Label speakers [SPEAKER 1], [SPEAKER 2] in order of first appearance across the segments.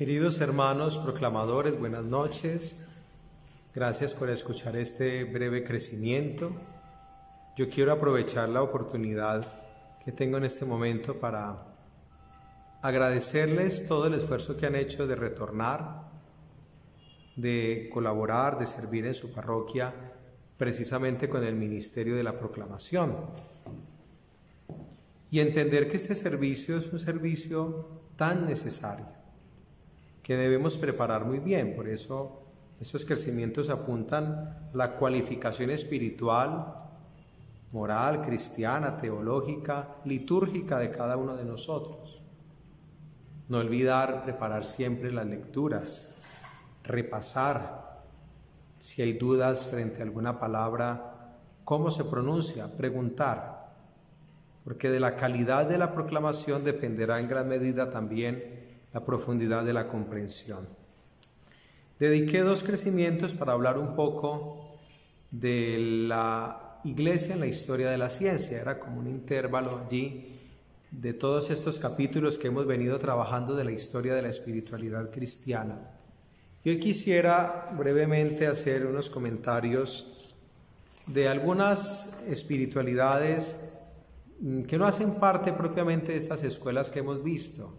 [SPEAKER 1] Queridos hermanos proclamadores, buenas noches. Gracias por escuchar este breve crecimiento. Yo quiero aprovechar la oportunidad que tengo en este momento para agradecerles todo el esfuerzo que han hecho de retornar, de colaborar, de servir en su parroquia, precisamente con el ministerio de la proclamación. Y entender que este servicio es un servicio tan necesario, que debemos preparar muy bien. Por eso estos crecimientos apuntan a la cualificación espiritual, moral, cristiana, teológica, litúrgica de cada uno de nosotros. No olvidar preparar siempre las lecturas, repasar, si hay dudas frente a alguna palabra, cómo se pronuncia, preguntar, porque de la calidad de la proclamación dependerá en gran medida también la profundidad de la comprensión. Dediqué 2 crecimientos para hablar un poco de la Iglesia en la historia de la ciencia. Era como un intervalo allí de todos estos capítulos que hemos venido trabajando de la historia de la espiritualidad cristiana. Yo quisiera brevemente hacer unos comentarios de algunas espiritualidades que no hacen parte propiamente de estas escuelas que hemos visto: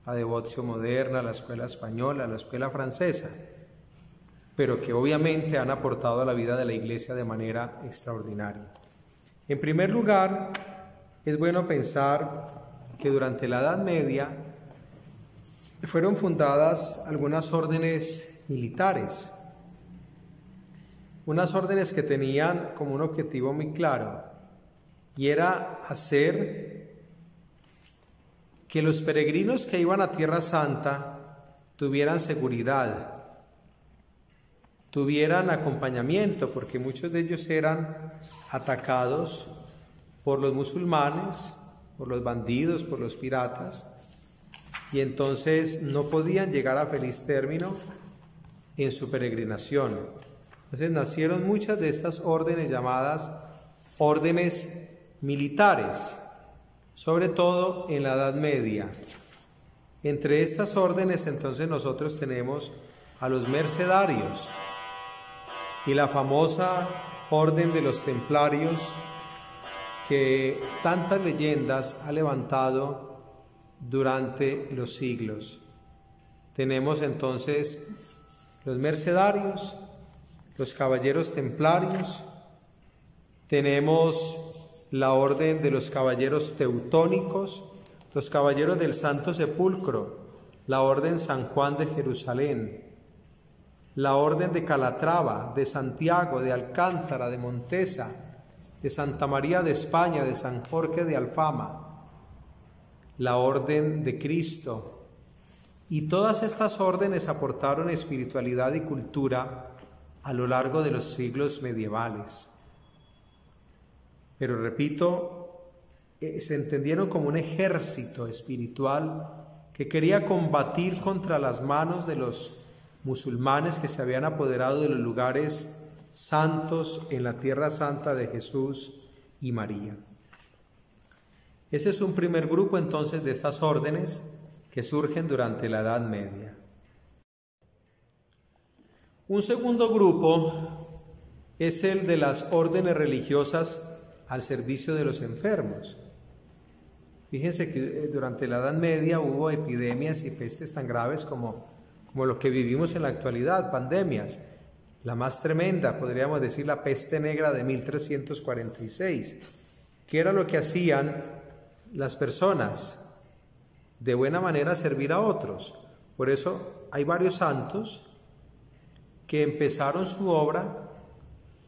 [SPEAKER 1] la devoción moderna, la escuela española, la escuela francesa, pero que obviamente han aportado a la vida de la Iglesia de manera extraordinaria. En primer lugar, es bueno pensar que durante la Edad Media fueron fundadas algunas órdenes militares, unas órdenes que tenían como un objetivo muy claro, y era hacer que los peregrinos que iban a Tierra Santa tuvieran seguridad, tuvieran acompañamiento, porque muchos de ellos eran atacados por los musulmanes, por los bandidos, por los piratas, y entonces no podían llegar a feliz término en su peregrinación. Entonces nacieron muchas de estas órdenes llamadas órdenes militares, sobre todo en la Edad Media. Entre estas órdenes entonces nosotros tenemos a los mercedarios y la famosa orden de los templarios, que tantas leyendas ha levantado durante los siglos. Tenemos entonces los mercedarios, los caballeros templarios, tenemos la orden de los caballeros teutónicos, los caballeros del Santo Sepulcro, la orden San Juan de Jerusalén, la orden de Calatrava, de Santiago, de Alcántara, de Montesa, de Santa María de España, de San Jorge de Alfama, la orden de Cristo. Y todas estas órdenes aportaron espiritualidad y cultura a lo largo de los siglos medievales. Pero repito, se entendieron como un ejército espiritual que quería combatir contra las manos de los musulmanes que se habían apoderado de los lugares santos en la Tierra Santa de Jesús y María. Ese es un primer grupo entonces de estas órdenes que surgen durante la Edad Media. Un segundo grupo es el de las órdenes religiosas al servicio de los enfermos. Fíjense que durante la Edad Media hubo epidemias y pestes tan graves como lo que vivimos en la actualidad, pandemias. La más tremenda, podríamos decir, la peste negra de 1346, que era lo que hacían las personas: de buena manera servir a otros. Por eso hay varios santos que empezaron su obra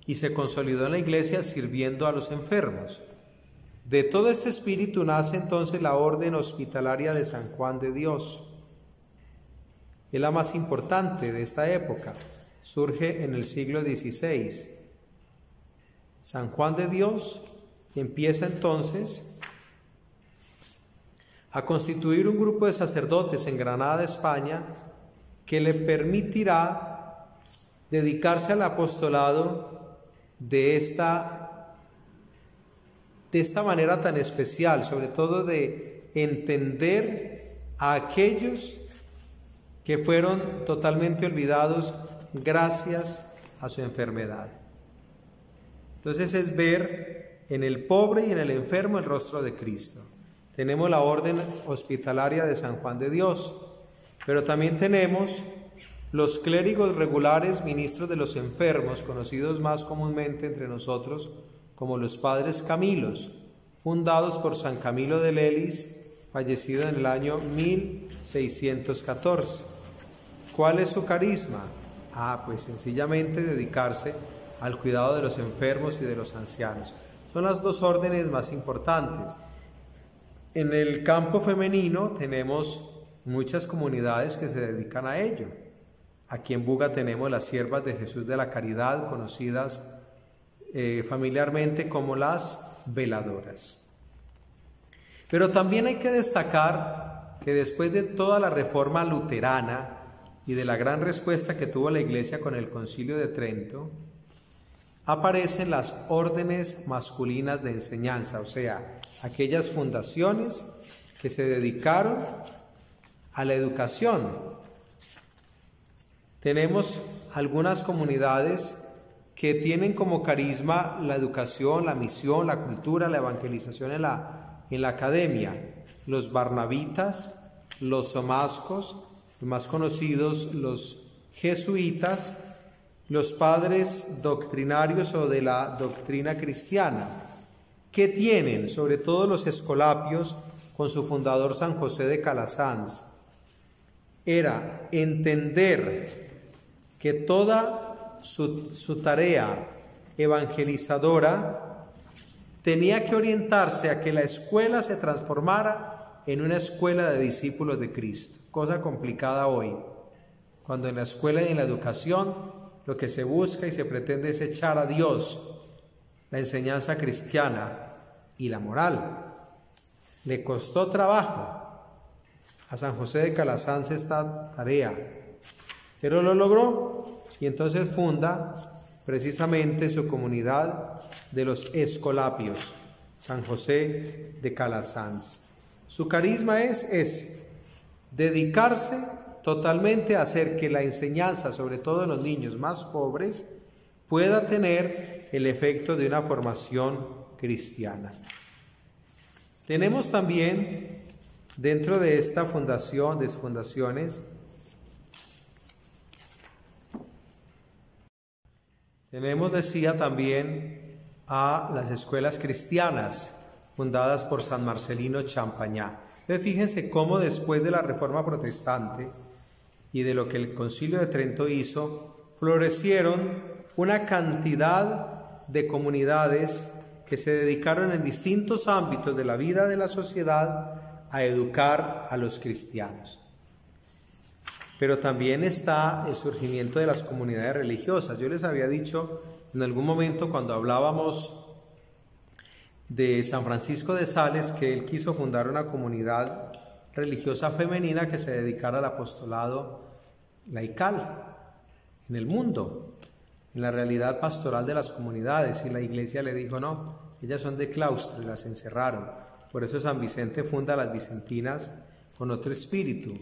[SPEAKER 1] y se consolidó en la Iglesia sirviendo a los enfermos. De todo este espíritu nace entonces la orden hospitalaria de San Juan de Dios. Es la más importante de esta época. Surge en el siglo XVI. San Juan de Dios empieza entonces a constituir un grupo de sacerdotes en Granada, España, que le permitirá dedicarse al apostolado de esta manera tan especial, sobre todo de entender a aquellos que fueron totalmente olvidados gracias a su enfermedad. Entonces es ver en el pobre y en el enfermo el rostro de Cristo. Tenemos la orden hospitalaria de San Juan de Dios, pero también tenemos los clérigos regulares, ministros de los enfermos, conocidos más comúnmente entre nosotros como los Padres Camilos, fundados por San Camilo de Lelis, fallecido en el año 1614. ¿Cuál es su carisma? Pues sencillamente dedicarse al cuidado de los enfermos y de los ancianos. Son las dos órdenes más importantes. En el campo femenino tenemos muchas comunidades que se dedican a ello. Aquí en Buga tenemos las Siervas de Jesús de la Caridad, conocidas familiarmente como las veladoras. Pero también hay que destacar que después de toda la reforma luterana y de la gran respuesta que tuvo la Iglesia con el Concilio de Trento, aparecen las órdenes masculinas de enseñanza, o sea, aquellas fundaciones que se dedicaron a la educación. Tenemos algunas comunidades que tienen como carisma la educación, la misión, la cultura, la evangelización en la academia. Los barnabitas, los somascos, los más conocidos, los jesuitas, los padres doctrinarios o de la doctrina cristiana, que tienen, sobre todo los escolapios, con su fundador San José de Calasanz, era entender que toda su tarea evangelizadora tenía que orientarse a que la escuela se transformara en una escuela de discípulos de Cristo. Cosa complicada hoy, cuando en la escuela y en la educación lo que se busca y se pretende es echar a Dios, la enseñanza cristiana y la moral. Le costó trabajo a San José de Calasanz esta tarea, pero lo logró. Y entonces funda precisamente su comunidad de los escolapios, San José de Calasanz. Su carisma es dedicarse totalmente a hacer que la enseñanza, sobre todo en los niños más pobres, pueda tener el efecto de una formación cristiana. Tenemos también dentro de esta fundación, de fundaciones, tenemos, decía, también a las escuelas cristianas fundadas por San Marcelino Champagnat. Entonces, fíjense cómo después de la Reforma Protestante y de lo que el Concilio de Trento hizo, florecieron una cantidad de comunidades que se dedicaron en distintos ámbitos de la vida de la sociedad a educar a los cristianos. Pero también está el surgimiento de las comunidades religiosas. Yo les había dicho en algún momento cuando hablábamos de San Francisco de Sales que él quiso fundar una comunidad religiosa femenina que se dedicara al apostolado laical en el mundo, en la realidad pastoral de las comunidades, y la Iglesia le dijo no, ellas son de claustro, y las encerraron. Por eso San Vicente funda las Vicentinas con otro espíritu,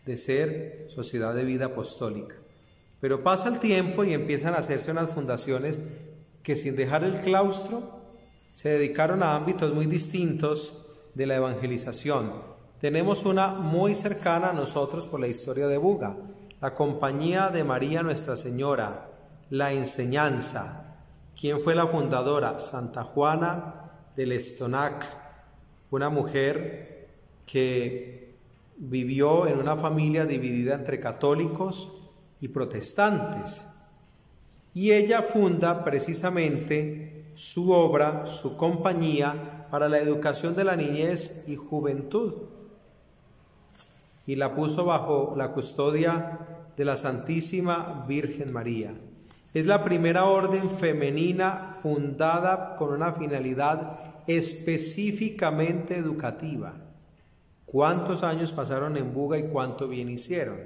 [SPEAKER 1] de ser sociedad de vida apostólica. Pero pasa el tiempo y empiezan a hacerse unas fundaciones que, sin dejar el claustro, se dedicaron a ámbitos muy distintos de la evangelización. Tenemos una muy cercana a nosotros por la historia de Buga, la Compañía de María Nuestra Señora, la enseñanza. ¿Quién fue la fundadora? Santa Juana del Estonac, una mujer que vivió en una familia dividida entre católicos y protestantes. Y ella funda precisamente su obra, su compañía para la educación de la niñez y juventud. Y la puso bajo la custodia de la Santísima Virgen María. Es la primera orden femenina fundada con una finalidad específicamente educativa. ¿Cuántos años pasaron en Buga y cuánto bien hicieron?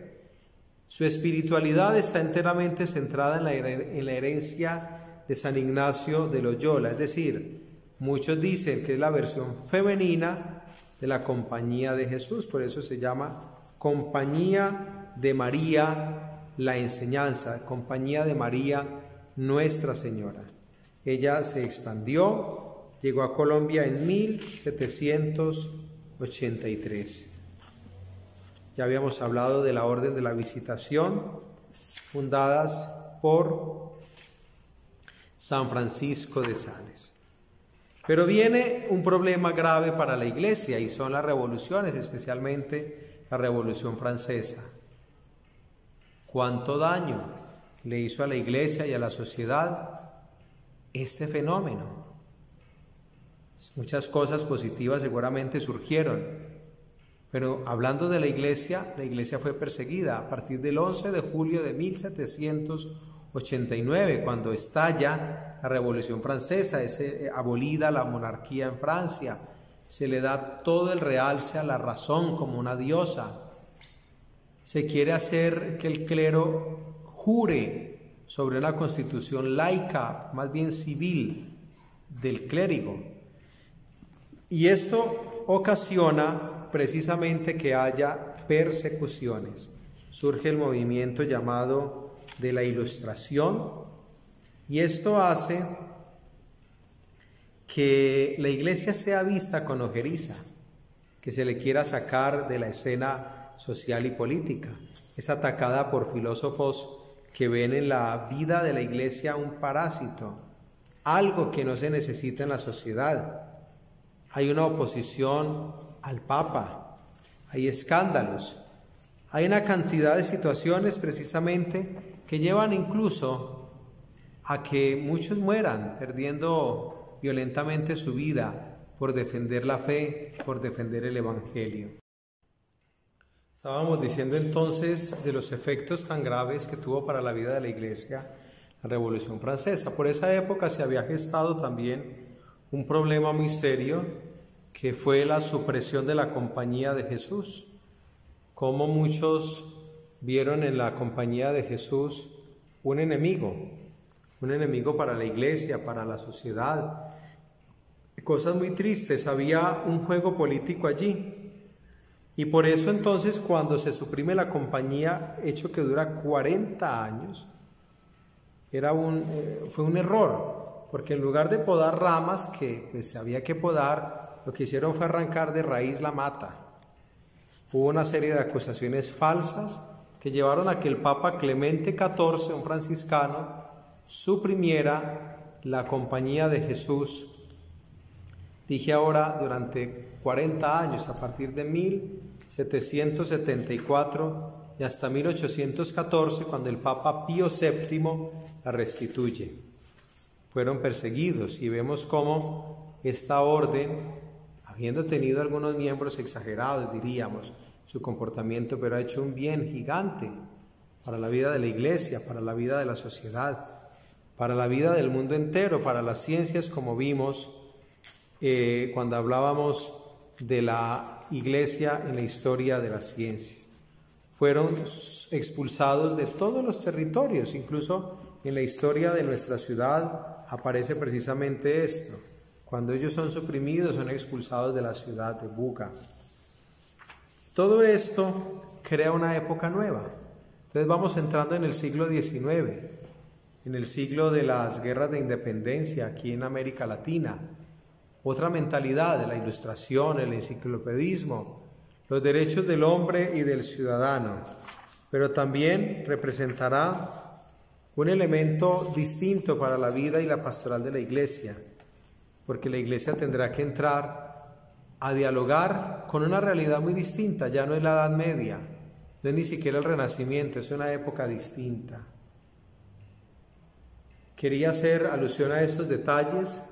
[SPEAKER 1] Su espiritualidad está enteramente centrada en la herencia de San Ignacio de Loyola, es decir, muchos dicen que es la versión femenina de la Compañía de Jesús, por eso se llama Compañía de María la Enseñanza, Compañía de María Nuestra Señora. Ella se expandió, llegó a Colombia en 1783. Ya habíamos hablado de la Orden de la Visitación, fundadas por San Francisco de Sales. Pero viene un problema grave para la Iglesia y son las revoluciones, especialmente la Revolución Francesa. ¿Cuánto daño le hizo a la Iglesia y a la sociedad este fenómeno? Muchas cosas positivas seguramente surgieron, pero hablando de la Iglesia fue perseguida a partir del 11 de julio de 1789, cuando estalla la Revolución Francesa, es abolida la monarquía en Francia, se le da todo el realce a la razón como una diosa, se quiere hacer que el clero jure sobre una constitución laica, más bien civil, del clérigo. Y esto ocasiona precisamente que haya persecuciones. Surge el movimiento llamado de la Ilustración, y esto hace que la Iglesia sea vista con ojeriza, que se le quiera sacar de la escena social y política. Es atacada por filósofos que ven en la vida de la Iglesia un parásito, algo que no se necesita en la sociedad. Hay una oposición al Papa, hay escándalos, hay una cantidad de situaciones precisamente que llevan incluso a que muchos mueran perdiendo violentamente su vida por defender la fe, por defender el Evangelio. Estábamos diciendo entonces de los efectos tan graves que tuvo para la vida de la Iglesia la Revolución Francesa. Por esa época se había gestado también un problema muy serio, que fue la supresión de la Compañía de Jesús. Como muchos vieron en la Compañía de Jesús un enemigo para la Iglesia, para la sociedad. Cosas muy tristes, había un juego político allí. Y por eso entonces cuando se suprime la compañía, hecho que dura 40 años, fue un error, porque en lugar de podar ramas que pues había que podar, lo que hicieron fue arrancar de raíz la mata. Hubo una serie de acusaciones falsas que llevaron a que el Papa Clemente XIV, un franciscano, suprimiera la Compañía de Jesús. Dije ahora durante 40 años, a partir de 1774 y hasta 1814, cuando el Papa Pío VII la restituye. Fueron perseguidos y vemos cómo esta orden, habiendo tenido algunos miembros exagerados, diríamos, su comportamiento, pero ha hecho un bien gigante para la vida de la Iglesia, para la vida de la sociedad, para la vida del mundo entero, para las ciencias, como vimos cuando hablábamos de la Iglesia en la historia de las ciencias. Fueron expulsados de todos los territorios, incluso en la historia de nuestra ciudad aparece precisamente esto. Cuando ellos son suprimidos, son expulsados de la ciudad de Buga. Todo esto crea una época nueva. Entonces vamos entrando en el siglo XIX, en el siglo de las guerras de independencia aquí en América Latina. Otra mentalidad de la Ilustración, el enciclopedismo, los derechos del hombre y del ciudadano, pero también representará un elemento distinto para la vida y la pastoral de la Iglesia, porque la Iglesia tendrá que entrar a dialogar con una realidad muy distinta. Ya no es la Edad Media, no es ni siquiera el Renacimiento, es una época distinta. Quería hacer alusión a estos detalles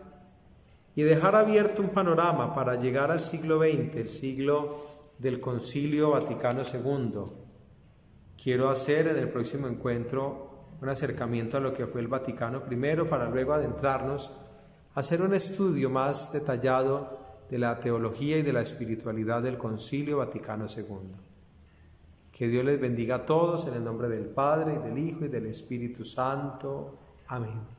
[SPEAKER 1] y dejar abierto un panorama para llegar al siglo XX, el siglo del Concilio Vaticano II. Quiero hacer en el próximo encuentro un acercamiento a lo que fue el Vaticano I, para luego adentrarnos a hacer un estudio más detallado de la teología y de la espiritualidad del Concilio Vaticano II. Que Dios les bendiga a todos en el nombre del Padre, y del Hijo, y del Espíritu Santo. Amén.